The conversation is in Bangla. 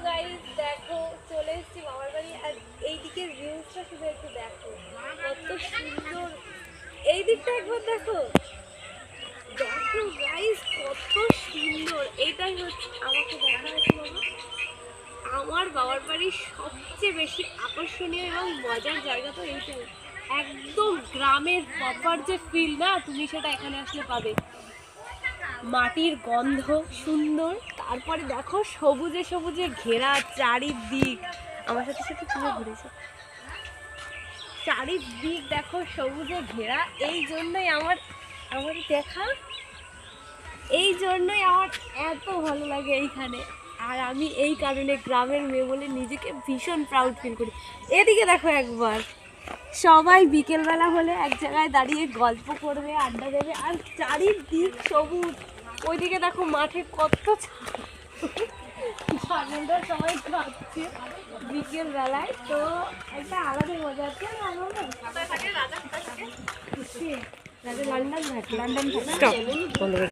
গাইস দেখো চলে এসেছি বাবার বাড়ি আর এই দিকের ভিউজটা শুধু একটু দেখো কত সুন্দর। এই দিকটা একবার দেখো দেখো গাইস কত সুন্দর। এটাই হচ্ছে আমাকে দেখা হচ্ছে বাবা আমার বাবার বাড়ির সবচেয়ে বেশি আকর্ষণীয় এবং মজার জায়গা তো এইটাই। একদম গ্রামের প্রপার যে ফিল না তুমি সেটা এখানে আসলে পাবে। মাটির গন্ধ সুন্দর, তারপরে দেখো সবুজে সবুজে ঘেরা চারিদিক। আমার সাথে সাথে তুমি ঘুরেছো, চারিদিক দেখো সবুজে ঘেরা। এই জন্যই আমার আমার দেখা, এই জন্যই আমার এত ভালো লাগে এইখানে। আর আমি এই কারণে গ্রামের মেয়ে বলে নিজেকে ভীষণ প্রাউড ফিল করি। এদিকে দেখো একবার সবাই বিকেলবেলা হলে এক জায়গায় দাঁড়িয়ে গল্প করবে, আড্ডা দেবে, আর চারিদিক সবুজ। ওইদিকে দেখো মাঠে কত ছাগলরা সবাই খাচ্ছে বিকেল বেলায়, তো একটা আলাদা মজা আছে। রাজা লন্ডন থাকে।